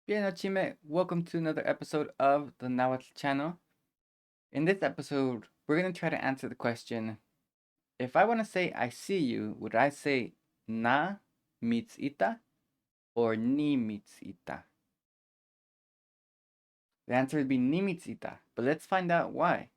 Bien, Ochime, welcome to another episode of the Nahuatl channel. In this episode, we're going to try to answer the question, if I want to say I see you, would I say na meets ita or ni meets ita? The answer would be ni meets ita, but let's find out why.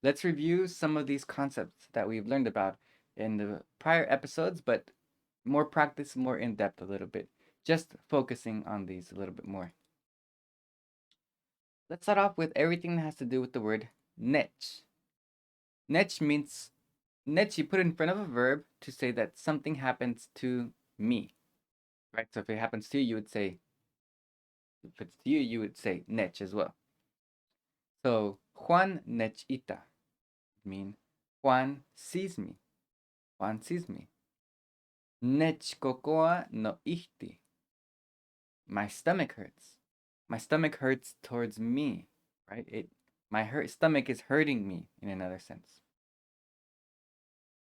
Let's review some of these concepts that we've learned about in the prior episodes, but more practice, more in depth a little bit, just focusing on these a little bit more. Let's start off with everything that has to do with the word nech. Nech means, nech you put in front of a verb to say that something happens to me, right? So if it happens to you, you would say, if it's to you, you would say nech as well. So Juan nechita mean Juan sees me. Juan sees me. Nech kokoa no ihti. My stomach hurts. My stomach hurts towards me, right? My stomach is hurting me in another sense.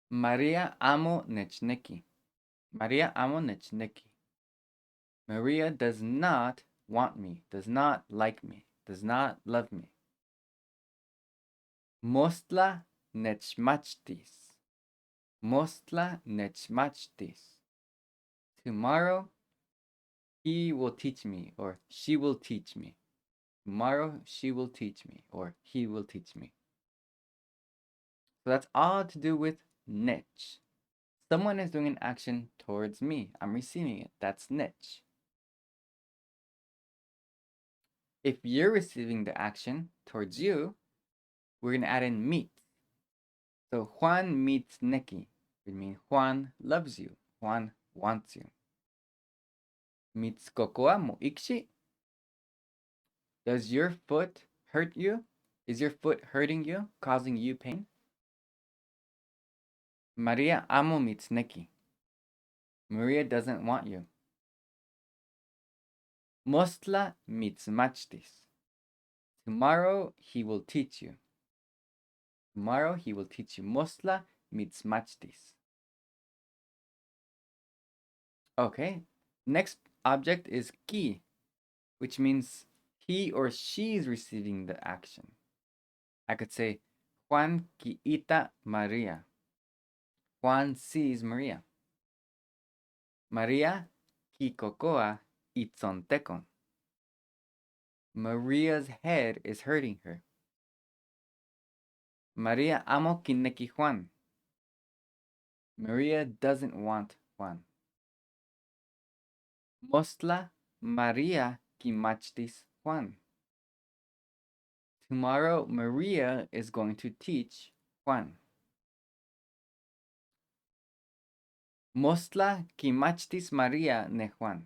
Maria amo nechneki. Maria amo nechneki. Maria does not want me, does not like me, does not love me. Mostla nechmachtis. Mostla nechmachtis. Tomorrow he will teach me, or she will teach me. Tomorrow she will teach me, or he will teach me. So that's all to do with nech. Someone is doing an action towards me. I'm receiving it. That's nech. If you're receiving the action towards you, we're going to add in meet. So Juan meets Neki. It means Juan loves you. Juan wants you. Meets Kokoa mo ikshi. Does your foot hurt you? Is your foot hurting you, causing you pain? Maria amo meets Neki. Maria doesn't want you. Mostla meets machtis. Tomorrow he will teach you. Tomorrow he will teach you. Mostla meets machtis. Okay. Next object is ki, which means he or she is receiving the action. I could say, Juan quiita Maria. Juan sees Maria. Maria quicocoa itzontecon. Maria's head is hurting her. Maria amo kineki Juan. Maria doesn't want Juan. Mostla Maria quimachtis Juan. Tomorrow Maria is going to teach Juan. Mostla quimachtis Maria ne Juan.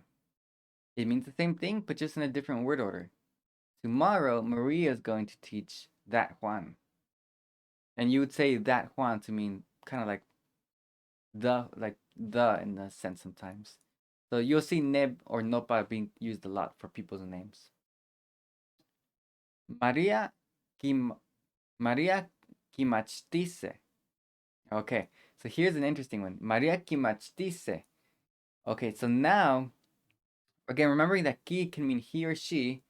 It means the same thing, but just in a different word order. Tomorrow, Maria is going to teach that Juan. And you would say that Juan to mean kind of like the in the sense sometimes. So you'll see neb or nopa being used a lot for people's names. Maria Kim Maria Kimachtice. Okay, so here's an interesting one. Maria Kimachtice. Okay, so now again, remembering that ki can mean he or she,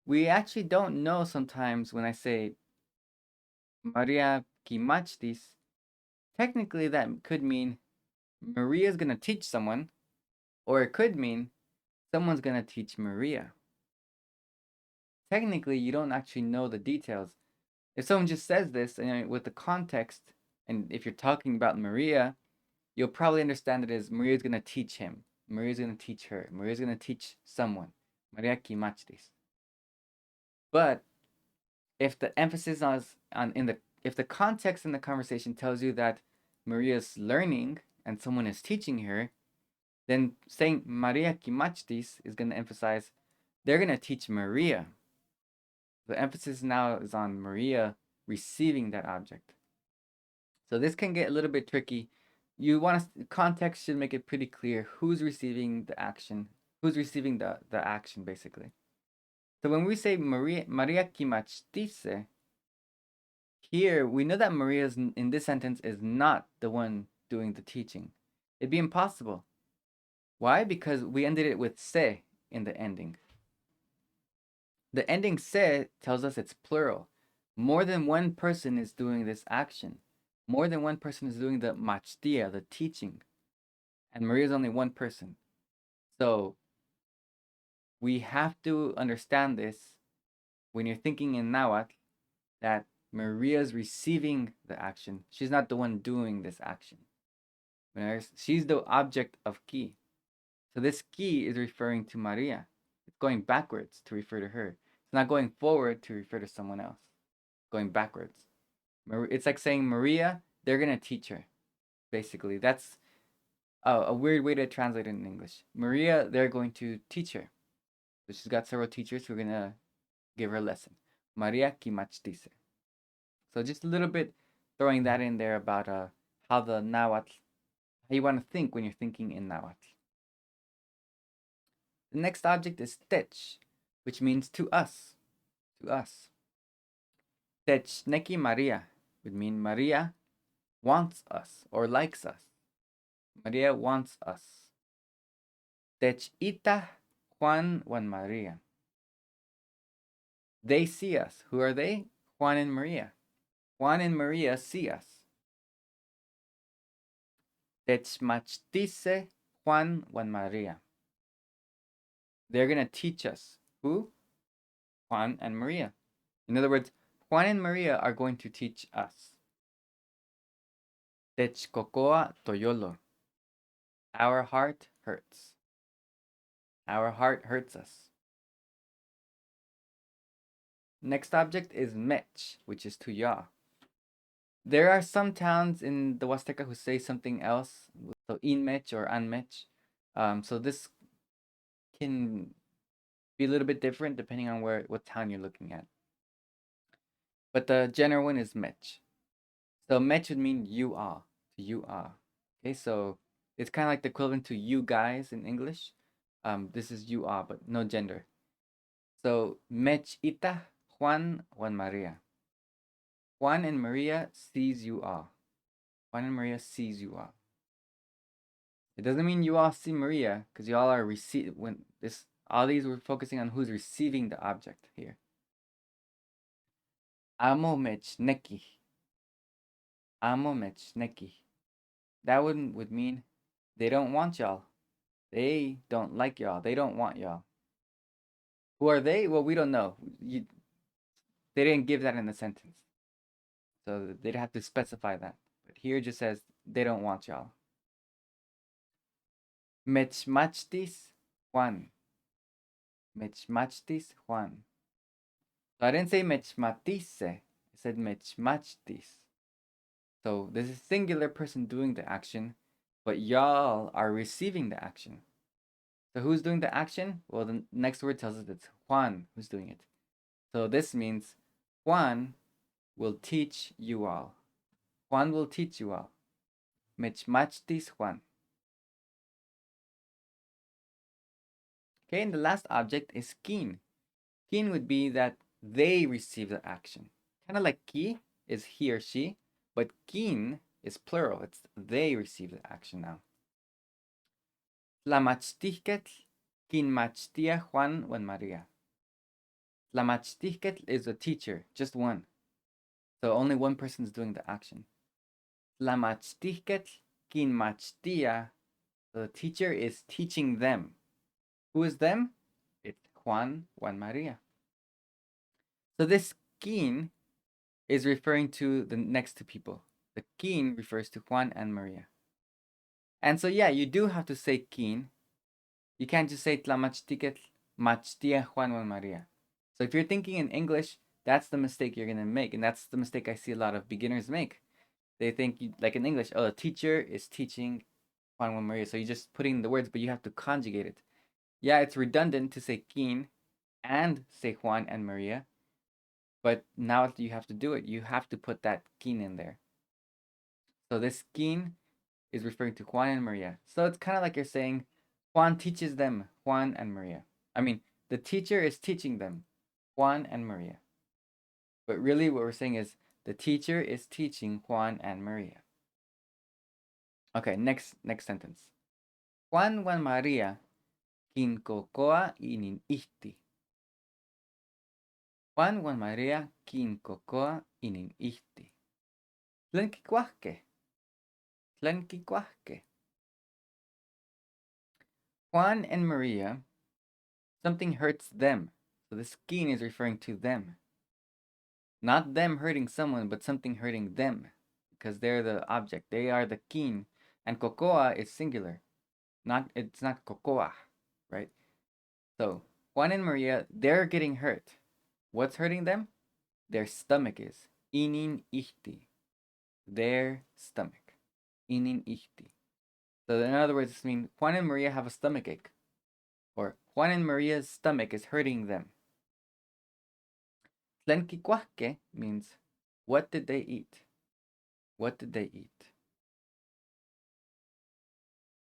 we actually don't know sometimes when I say Maria Kimachtis, technically that could mean Maria's going to teach someone, or it could mean someone's going to teach Maria. Technically, you don't actually know the details. If someone just says this and with the context, and if you're talking about Maria, you'll probably understand it as Maria's going to teach him, Maria's going to teach her, Maria's going to teach someone. Maria Kimachtis. But if the emphasis on in the if the context in the conversation tells you that Maria's learning and someone is teaching her, then saying Maria Kimachtis is going to emphasize they're going to teach Maria. The emphasis now is on Maria receiving that object. So this can get a little bit tricky. You want to context should make it pretty clear who's receiving the action, who's receiving the action basically. So when we say Maria Kimachtis, here we know that Maria's in this sentence is not the one doing the teaching. It'd be impossible. Why? Because we ended it with se in the ending. The ending se tells us it's plural. More than one person is doing this action. More than one person is doing the machtia, the teaching. And Maria is only one person. So we have to understand this when you're thinking in Nahuatl that Maria's receiving the action. She's not the one doing this action. She's the object of ki. So this ki is referring to Maria. It's going backwards to refer to her. It's not going forward to refer to someone else. Going backwards. It's like saying Maria, they're going to teach her. Basically, that's a weird way to translate it in English. Maria, they're going to teach her. So she's got several teachers who are going to give her a lesson. Maria Kimachtice. So just a little bit throwing that in there about how the Nahuatl, how you want to think when you're thinking in Nahuatl. The next object is tech, which means to us. To us. Tech neki Maria would mean Maria wants us or likes us. Maria wants us. Tech ita Juan Maria. They see us. Who are they? Juan and Maria. Juan and Maria see us. Techmachtice Juan Maria. They're going to teach us. Who? Juan and Maria. In other words, Juan and Maria are going to teach us. Techcocoa toyolo. Our heart hurts. Our heart hurts us. Next object is mech, which is to ya. There are some towns in the Huasteca who say something else, so inmech or anmech. So this can be a little bit different depending on what town you're looking at. But the general one is mech. So mech would mean you are, to you are. Okay, so it's kind of like the equivalent to you guys in English. This is you are, but no gender. So mech ita Juan Maria. Juan and Maria sees you all. Juan and Maria sees you all. It doesn't mean you all see Maria, because you all are when this all these we're focusing on who's receiving the object here. Amo mech neki. Amo mech neki. That would mean they don't want y'all. They don't like y'all. They don't want y'all. Who are they? Well, we don't know. They didn't give that in the sentence. So they'd have to specify that. But here it just says they don't want y'all. Mechmachtis Juan. Mechmachtis Juan. So I didn't say mechmatise. I said mechmachtis. So this is singular person doing the action, but y'all are receiving the action. So who's doing the action? Well, the next word tells us it's Juan who's doing it. So this means Juan will teach you all. Juan will teach you all. Mechmachtis Juan. Okay, and the last object is kin. Kin would be that they receive the action. Kind of like ki is he or she, but kin is plural. It's they receive the action now. Tlamachtihketl kinmachtia Juan Maria. Tlamachtihketl is a teacher, just one. So only one person is doing the action. Tlamachtihketl kinmachtia, the teacher is teaching them. Who is them? It's Juan Maria. So this kin is referring to the next two people. The kin refers to Juan and Maria. And so yeah, you do have to say kin. You can't just say tlamachtiket machtia Juan Maria. So if you're thinking in English, that's the mistake you're gonna make, and that's the mistake I see a lot of beginners make. They think like in English, oh, the teacher is teaching Juan Maria, so you're just putting the words, but you have to conjugate it. Yeah, it's redundant to say kin and say Juan and Maria, but now you have to do it. You have to put that kin in there. So this kin is referring to Juan and Maria. So it's kind of like you're saying Juan teaches them, Juan and Maria. I mean, the teacher is teaching them, Juan and Maria. But really what we're saying is the teacher is teaching Juan and Maria. Okay, next sentence. Juan Maria kinkokoa inin ihti. Juan Maria kin cocoa inin ihti. Tlenquicuahque. Tlenquicuahque. Juan and Maria, something hurts them. So the kin is referring to them. Not them hurting someone, but something hurting them. Because they're the object. They are the kin. And cocoa is singular. It's not cocoa, right? So Juan and Maria, they're getting hurt. What's hurting them? Their stomach is. Inin ihti. Their stomach. Inin ihti. So in other words, this means Juan and Maria have a stomach ache. Or Juan and Maria's stomach is hurting them. Tlenquicuahque means what did they eat? What did they eat?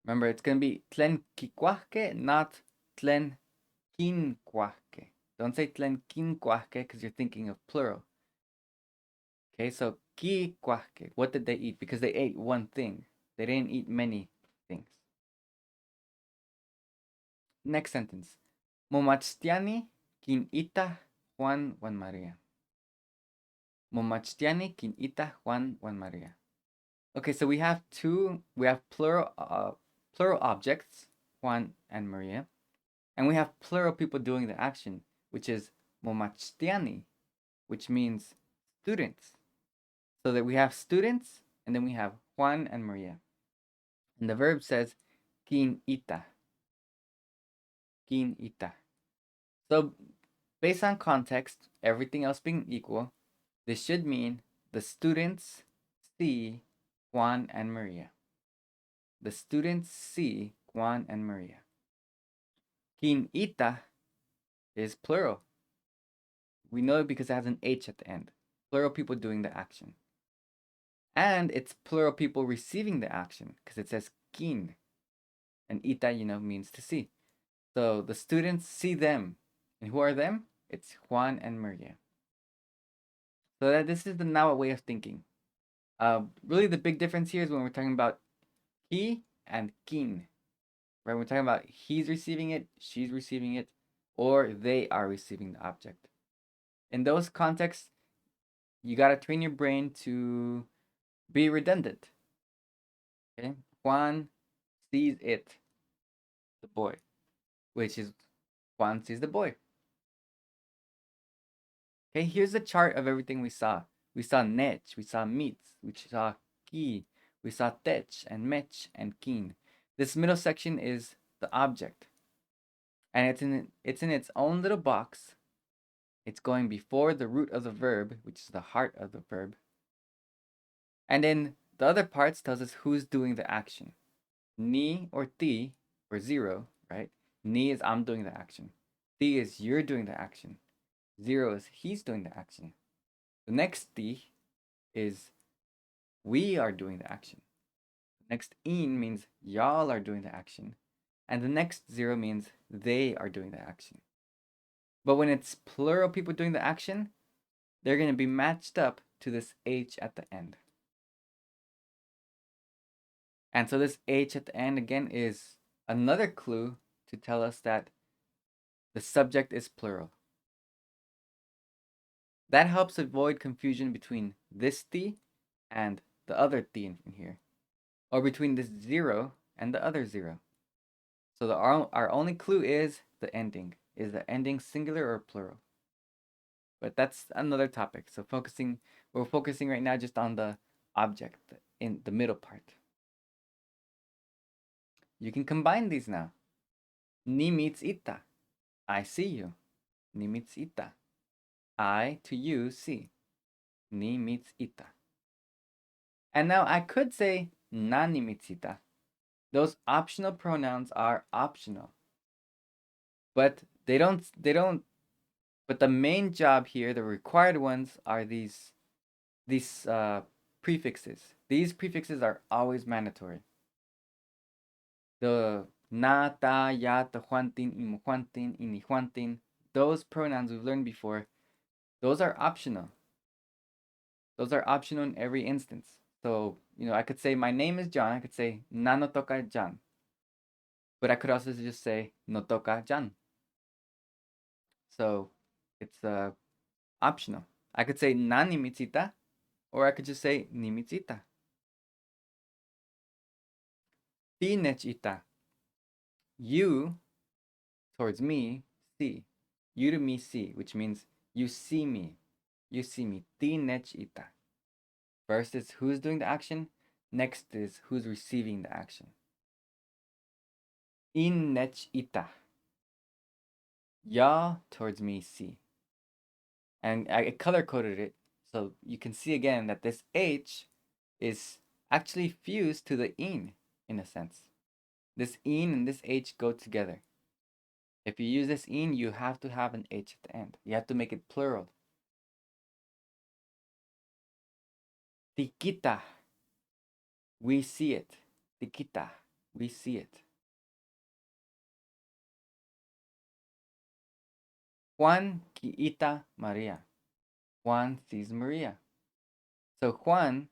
Remember, it's going to be tlenquicuahque, not tlenquincuahque. Don't say tlenquincuahque because you're thinking of plural. Okay, so quicuahque, what did they eat? Because they ate one thing. They didn't eat many things. Next sentence. Momachtiani kin ita Juan Maria. Momachtiani kin ita Juan Maria. Okay, so we have plural objects, Juan and Maria, and we have plural people doing the action, which is momachtiani, which means students. So that we have students, and then we have Juan and Maria. And the verb says kin ita. Kin ita. So based on context, everything else being equal, this should mean the students see Juan and Maria. The students see Juan and Maria. Kin ita is plural. We know it because it has an H at the end. Plural people doing the action. And it's plural people receiving the action because it says kin. And ita, means to see. So the students see them. And who are them? It's Juan and Maria. So that this is the now way of thinking. Really the big difference here is when we're talking about he and kin. Right? We're talking about he's receiving it, she's receiving it, or they are receiving the object. In those contexts, you gotta train your brain to be redundant. Okay? Juan sees it, the boy, which is Juan sees the boy. Okay, here's a chart of everything we saw. We saw nech, we saw meets, we saw ki, we saw tech and mech and kin. This middle section is the object. And it's in its own little box. It's going before the root of the verb, which is the heart of the verb. And then the other parts tells us who's doing the action. Ni or ti or zero, right? Ni is I'm doing the action. Ti is you're doing the action. Zero is he's doing the action. The next ti is we are doing the action. The next in means y'all are doing the action. And the next zero means they are doing the action. But when it's plural people doing the action, they're going to be matched up to this H at the end. And so this H at the end, again, is another clue to tell us that the subject is plural. That helps avoid confusion between this T and the other T in here, or between this zero and the other zero. So our only clue is the ending. Is the ending singular or plural? But that's another topic. So we're focusing right now just on the object in the middle part. You can combine these now. Ni meets ita. I see you. Ni meets ita. I to you see. Ni meets ita. And now I could say na ni meets ita. Those optional pronouns are optional. But but the main job here, the required ones, are these prefixes. These prefixes are always mandatory. The na, ta, ya, tahuantin, imuhuantin, inihuantin, those pronouns we've learned before, those are optional. Those are optional in every instance. So, I could say my name is John. I could say na no toka John. But I could also just say no toka John. So it's Optional. I could say nani mitsita, or I could just say ni mitsita. Ti nechita. You towards me see. You to me see, which means you see me. You see me. Ti nechita. First is who's doing the action. Next is who's receiving the action. In nechita. Ya towards me see. And I color coded it so you can see again that this H is actually fused to the in a sense. This in and this H go together. If you use this in, you have to have an H at the end. You have to make it plural. Tiquita. We see it. Tiquita. We see it. Juan quiita Maria. Juan sees Maria. So Juan,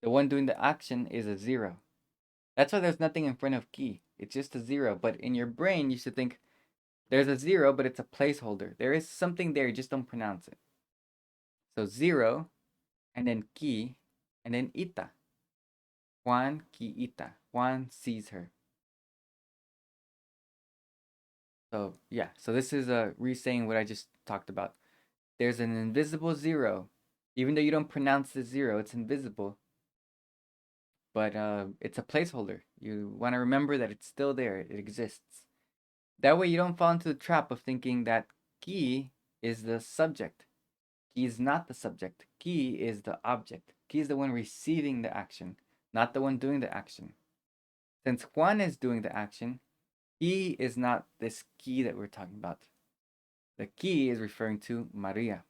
the one doing the action, is a 0. That's why there's nothing in front of ki. It's just a 0. But in your brain, you should think there's a 0, but it's a placeholder. There is something there, you just don't pronounce it. So 0, and then ki, and then ita. Juan quiita. Juan sees her. So yeah, so this is re-saying what I just talked about. There's an invisible 0. Even though you don't pronounce the 0, it's invisible. But it's a placeholder. You want to remember that it's still there. It exists. That way you don't fall into the trap of thinking that ki is the subject. Ki is not the subject. Ki is the object. Ki is the one receiving the action, not the one doing the action. Since Juan is doing the action, he is not this ki that we're talking about. The ki is referring to Maria.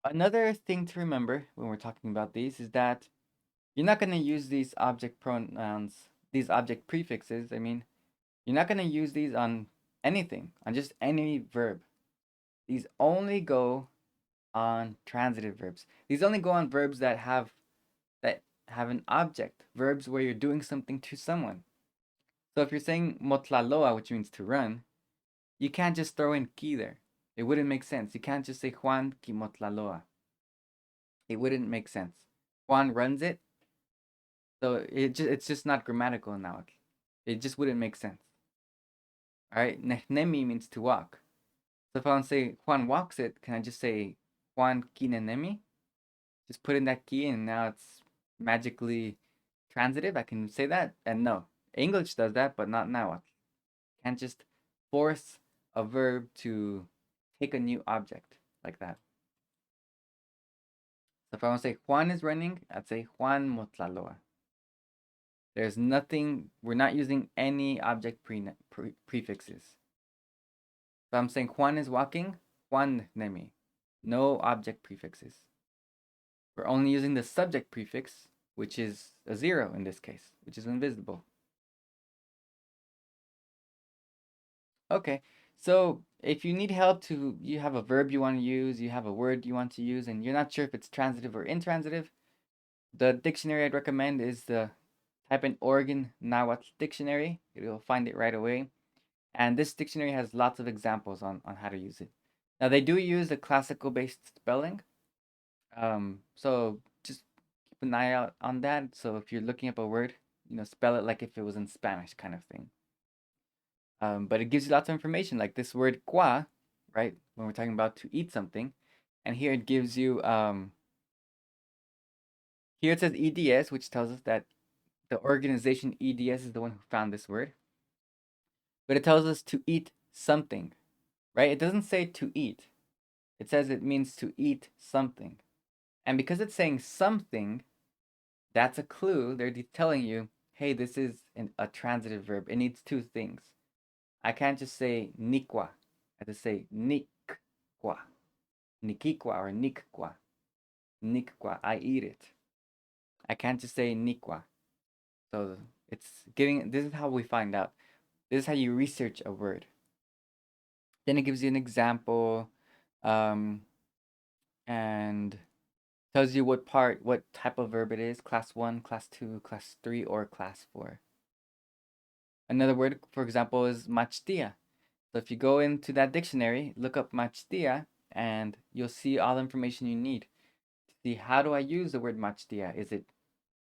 Another thing to remember when we're talking about these is that you're not going to use these object pronouns, these object prefixes. I mean, you're not going to use these on anything, on just any verb. These only go on transitive verbs. These only go on verbs that have an object, verbs where you're doing something to someone. So if you're saying motlaloa, which means to run, you can't just throw in ki there. It wouldn't make sense. You can't just say Juan ki motlaloa. It wouldn't make sense. Juan runs it, so it's just not grammatical now. It just wouldn't make sense. All right, nehnemi means to walk. So if I want to say Juan walks it, can I just say Juan kinenemi? Just put in that key and now it's magically transitive. I can say that. And no, English does that, but not now. Can't just force a verb to take a new object like that. So if I want to say Juan is running, I'd say Juan motlaloa. There's nothing, we're not using any object prefixes. So I'm saying Juan is walking, Juan nemi. No object prefixes. We're only using the subject prefix, which is a 0 in this case, which is invisible. Okay, so if you need help you have a verb you want to use, you have a word you want to use, and you're not sure if it's transitive or intransitive, the dictionary I'd recommend is the type in Oregon Nahuatl Dictionary. You'll find it right away. And this dictionary has lots of examples on how to use it. Now, they do use a classical based spelling. So just keep an eye out on that. So if you're looking up a word, spell it like if it was in Spanish kind of thing. But it gives you lots of information, like this word qua, right? When we're talking about to eat something. And here it gives you, here it says EDS, which tells us that the organization EDS is the one who found this word. But it tells us to eat something, right? It doesn't say to eat. It says it means to eat something. And because it's saying something, that's a clue. They're telling you, hey, this is a transitive verb. It needs two things. I can't just say nikwa. I have to say nikwa. Nikikwa or nikwa. Nikwa. I eat it. I can't just say nikwa. So this is how we find out. This is how you research a word. Then it gives you an example, and tells you what type of verb it is, class 1, class 2, class 3, or class 4. Another word, for example, is machtia. So if you go into that dictionary, look up machtia, and you'll see all the information you need to see how do I use the word machtia. Is it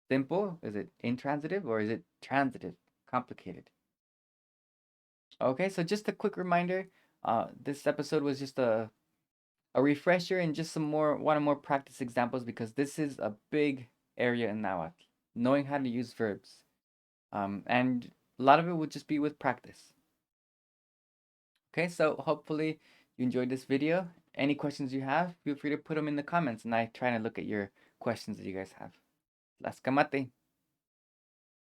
simple? Is it intransitive? Or is it transitive? Complicated? Okay, so just a quick reminder. This episode was just a refresher and just some more practice examples because this is a big area in Nahuatl, knowing how to use verbs. And a lot of it will just be with practice. Okay, so hopefully you enjoyed this video. Any questions you have, feel free to put them in the comments and I try to look at your questions that you guys have. Las kamate.